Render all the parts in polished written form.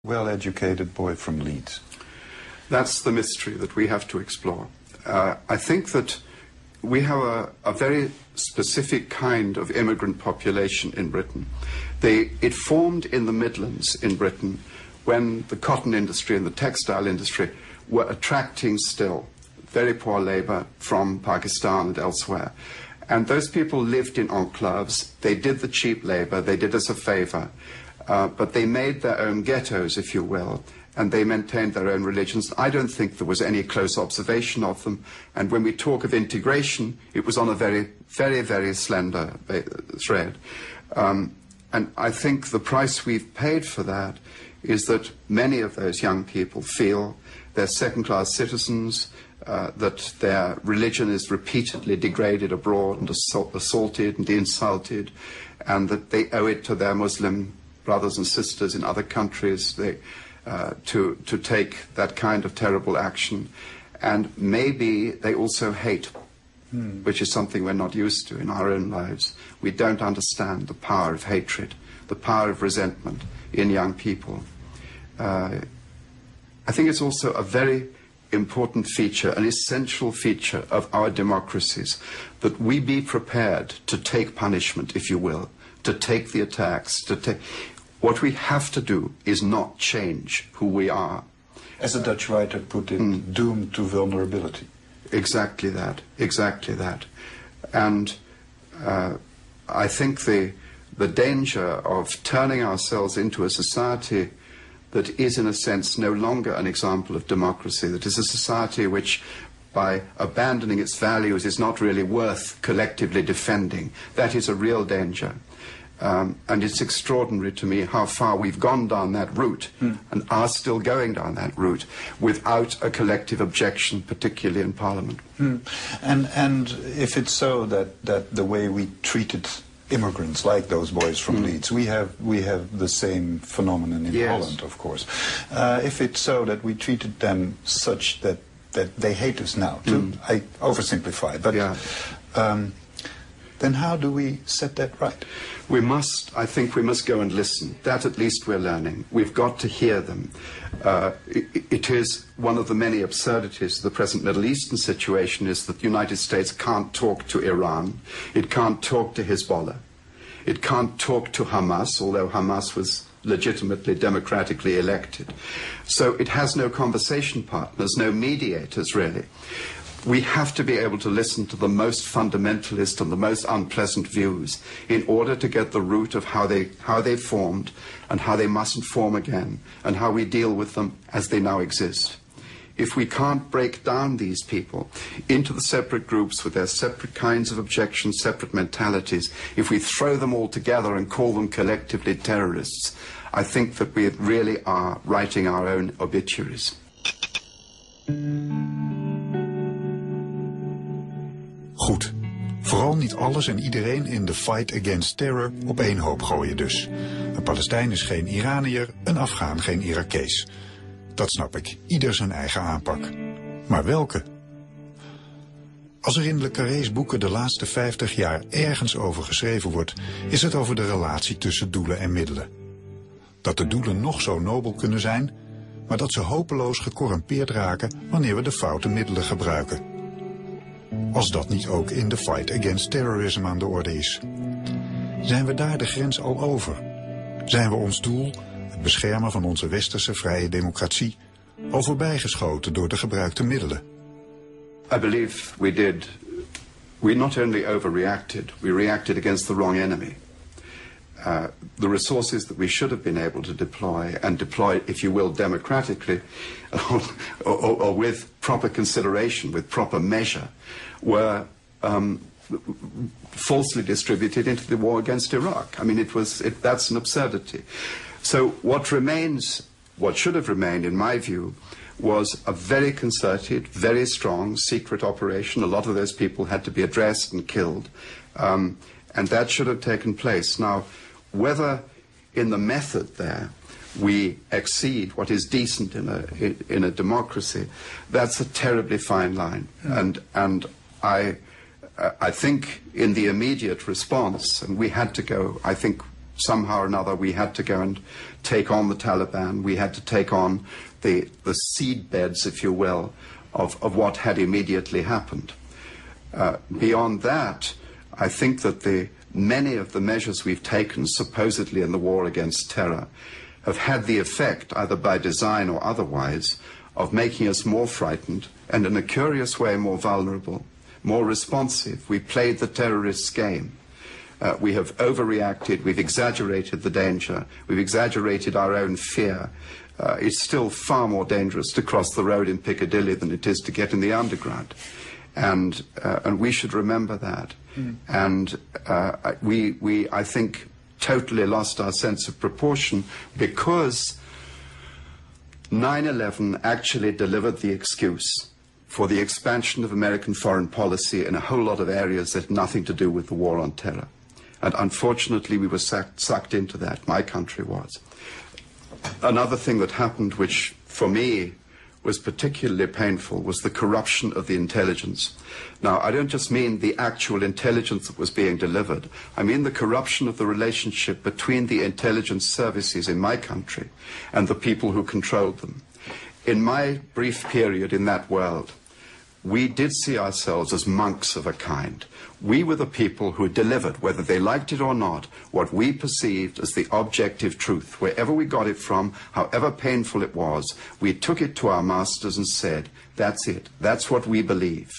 well-educated boy from Leeds? That's the mystery that we have to explore. I think that we have a very specific kind of immigrant population in Britain. It formed in the Midlands in Britain when the cotton industry and the textile industry were attracting still very poor labor from Pakistan and elsewhere. And those people lived in enclaves. They did the cheap labor. They did us a favor. But they made their own ghettos, if you will, and they maintained their own religions. I don't think there was any close observation of them. And when we talk of integration, it was on a very, very, very slender thread. And I think the price we've paid for that is that many of those young people feel they're second-class citizens, that their religion is repeatedly degraded abroad and assaulted and insulted, and that they owe it to their Muslim brothers and sisters in other countries to take that kind of terrible action. And maybe they also hate, which is something we're not used to in our own lives. We don't understand the power of hatred, the power of resentment in young people. I think it's also a very important feature, an essential feature of our democracies, that we be prepared to take punishment, if you will, to take the attacks, to take... What we have to do is not change who we are. As a Dutch writer put it, doomed to vulnerability. Exactly that, exactly that. And I think the danger of turning ourselves into a society that is, in a sense, no longer an example of democracy, that is a society which, by abandoning its values, is not really worth collectively defending. That is a real danger. And it's extraordinary to me how far we've gone down that route and are still going down that route without a collective objection, particularly in Parliament. And if it's so that the way we treated immigrants like those boys from Leeds, we have the same phenomenon in Holland, of course. If it's so that we treated them such that they hate us now, I oversimplify, but then how do we set that right? I think we must go and listen. That at least we're learning. We've got to hear them. It is one of the many absurdities of the present Middle Eastern situation is that the United States can't talk to Iran. It can't talk to Hezbollah. It can't talk to Hamas, although Hamas was legitimately, democratically elected. So it has no conversation partners, no mediators, really. We have to be able to listen to the most fundamentalist and the most unpleasant views in order to get the root of how they formed and how they mustn't form again and how we deal with them as they now exist. If we can't break down these people into the separate groups with their separate kinds of objections, separate mentalities, if we throw them all together and call them collectively terrorists, I think that we really are writing our own obituaries. Goed. Vooral niet alles en iedereen in de fight against terror op één hoop gooien dus. Een Palestijn is geen Iranier, een Afghaan geen Irakees. Dat snap ik. Ieder zijn eigen aanpak. Maar welke? Als er in Le Carré's boeken de laatste 50 jaar ergens over geschreven wordt, is het over de relatie tussen doelen en middelen. Dat de doelen nog zo nobel kunnen zijn, maar dat ze hopeloos gecorrumpeerd raken wanneer we de foute middelen gebruiken. Als dat niet ook in de fight against terrorism aan de orde is. Zijn we daar de grens al over? Zijn we ons doel, het beschermen van onze westerse vrije democratie, al voorbijgeschoten door de gebruikte middelen? I believe we not only overreacted, we reacted against the wrong enemy. The resources that we should have been able to deploy, if you will, democratically, or with proper consideration, with proper measure, were falsely distributed into the war against Iraq. I mean, that's an absurdity. So what should have remained, in my view, was a very concerted, very strong secret operation. A lot of those people had to be addressed and killed. And that should have taken place. Now, whether in the method there we exceed what is decent in a democracy, that's a terribly fine line. And I think in the immediate response, and we had to go, I think, somehow or another we had to go and take on the Taliban. We had to take on the seed beds, if you will, of what had immediately happened. Beyond that, I think that many of the measures we've taken, supposedly in the war against terror, have had the effect, either by design or otherwise, of making us more frightened and, in a curious way, more vulnerable, more responsive. We played the terrorists' game. We have overreacted, we've exaggerated the danger, we've exaggerated our own fear. It's still far more dangerous to cross the road in Piccadilly than it is to get in the underground. And we should remember that. And we, I think, totally lost our sense of proportion because 9/11 actually delivered the excuse for the expansion of American foreign policy in a whole lot of areas that had nothing to do with the war on terror. And unfortunately, we were sucked into that. My country was. Another thing that happened, which for me was particularly painful, was the corruption of the intelligence. Now, I don't just mean the actual intelligence that was being delivered. I mean the corruption of the relationship between the intelligence services in my country and the people who controlled them. In my brief period in that world, we did see ourselves as monks of a kind. We were the people who delivered, whether they liked it or not, what we perceived as the objective truth. Wherever we got it from, however painful it was, we took it to our masters and said, that's it, that's what we believe.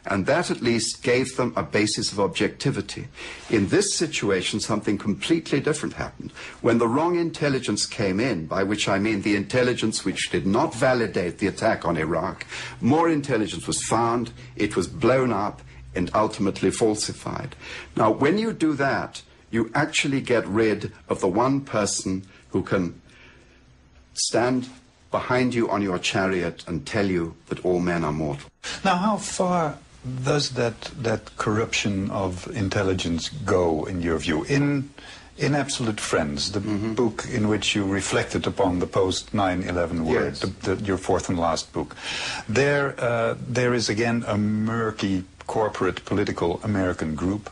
And that at least gave them a basis of objectivity. In this situation, something completely different happened. When the wrong intelligence came in, by which I mean the intelligence which did not validate the attack on Iraq, more intelligence was found, it was blown up, and ultimately falsified. Now, when you do that, you actually get rid of the one person who can stand behind you on your chariot and tell you that all men are mortal. Now, how far does that corruption of intelligence go, in your view? In Absolute Friends, the book in which you reflected upon the post-9/11 world, yes. Your fourth and last book, there is again a murky corporate political American group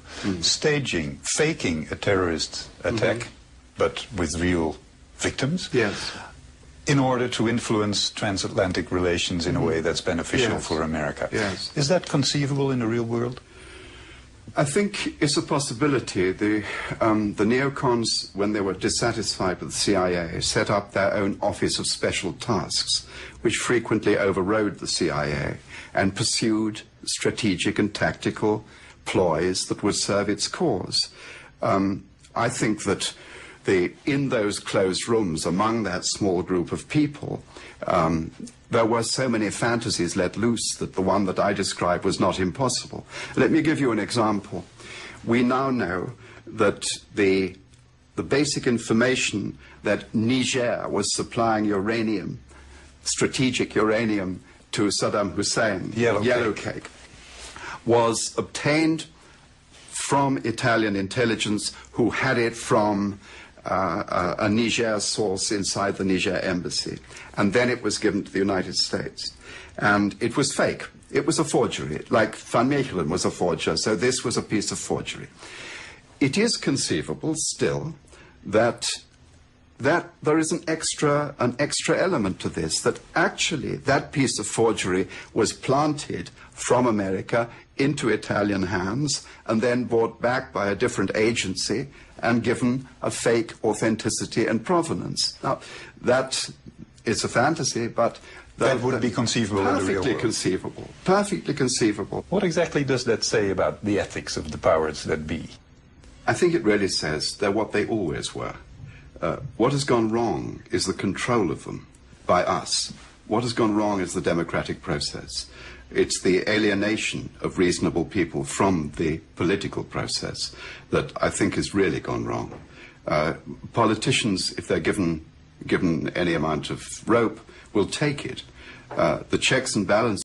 faking a terrorist attack, but with real victims. Yes. In order to influence transatlantic relations in a way that's beneficial for America. Yes. Is that conceivable in the real world? I think it's a possibility. The neocons, when they were dissatisfied with the CIA, set up their own Office of Special Tasks, which frequently overrode the CIA and pursued strategic and tactical ploys that would serve its cause. I think that in those closed rooms, among that small group of people, there were so many fantasies let loose that the one that I described was not impossible. Let me give you an example. We now know that the basic information that Niger was supplying uranium, strategic uranium, to Saddam Hussein, yellow cake, was obtained from Italian intelligence, who had it from a Niger source inside the Niger embassy. And then it was given to the United States. And it was fake. It was a forgery, like Van Mechelen was a forger, so this was a piece of forgery. It is conceivable still that there is an extra element to this, that actually that piece of forgery was planted from America into Italian hands and then brought back by a different agency and given a fake authenticity and provenance. Now, that is a fantasy, but that would be conceivable in the real world. Perfectly conceivable. What exactly does that say about the ethics of the powers that be? I think it really says they're what they always were. What has gone wrong is the control of them by us. What has gone wrong is the democratic process. It's the alienation of reasonable people from the political process that I think has really gone wrong. Politicians, if they're given any amount of rope, will take it. The checks and balances